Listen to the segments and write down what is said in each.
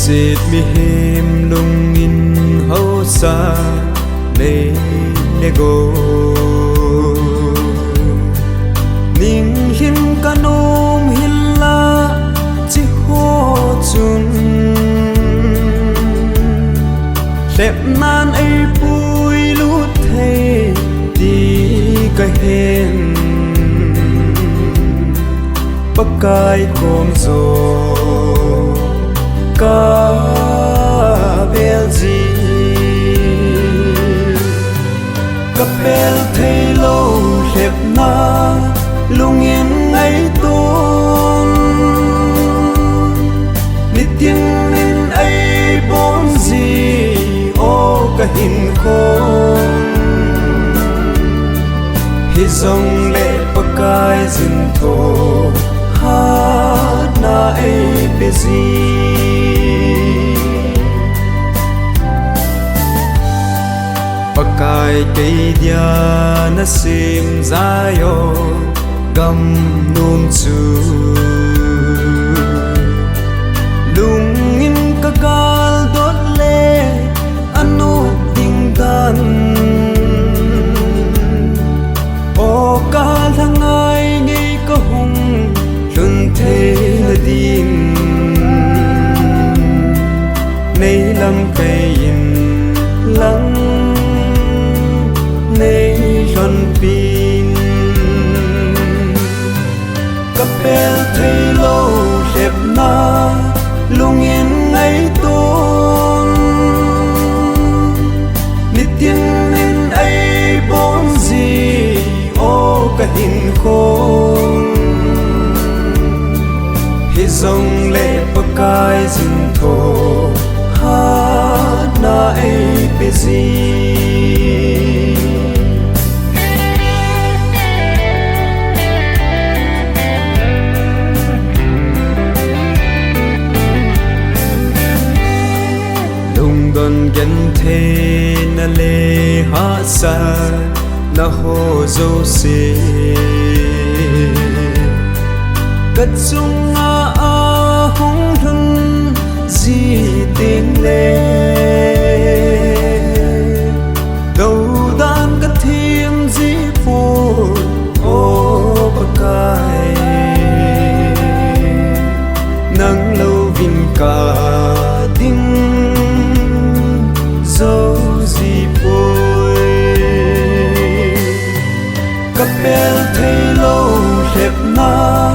Xịt mi him lung in hậu xa Lê lê gô Ninh hin ca nôm hin la Chỉ hô chun Đẹp nan ấy bùi lút thê Đi ca hên Bắc cai khôm dô Ca bèl gì Ca bèl thầy lâu lẹp na Lung yên ấy tôn Nít tiên nên ấy bốn gì Ô ca hình khôn Hi dòng lệ bắc cai dinh thô Hát na ấy bê gì Pakai cây dia na sim zayo gam num chu lung in ka gal dot le anu ding dan o ka thangai ngei ka hung lun the la din nei lam kai in lang Nei hon pin Ca bèl thầy lâu lẹp na Lung yên ấy tôn Nít tiên nên ấy bốn gì Ô ca hình khôn Hi dòng lệ bắc cai dinh thô Hát na ấy bê gì Don gen the na le ha sa na ho zo se kat sung a hong thun ji tin le đâu dan ka thiam ji pu o pa kai nang lâu vin ka ding dấu gì bôi Ca bèl thầy lâu lẹp na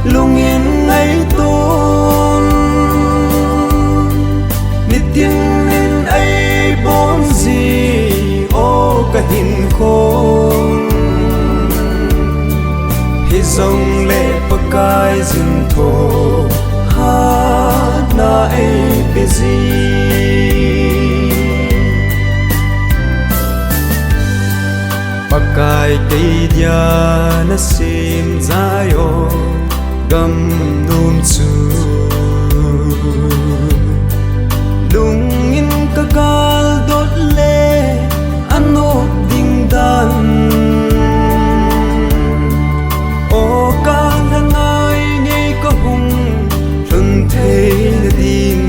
Lung yên ấy tôn Nít tiên nên ấy bốn gì Ô ca hình khôn Hi dòng lệ bắc cai dinh thô Hát na ấy bê gì Pakai cây dia na sim zayo gam num chu Lung in ka gal dot le Ano ding dan O ka langai ngay ka hung Lun thê na din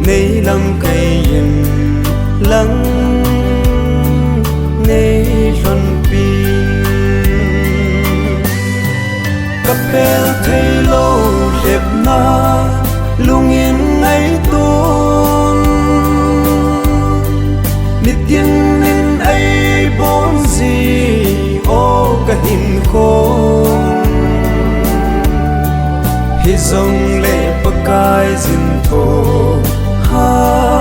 Nei lam kay yin lang Nei hon pin Ca bèl thầy lâu lẹp na Lung yên ấy tôn Nít tiên nên ấy bốn gì Ô ca hình khôn Hi dòng lệ bắc cai dinh thô Hát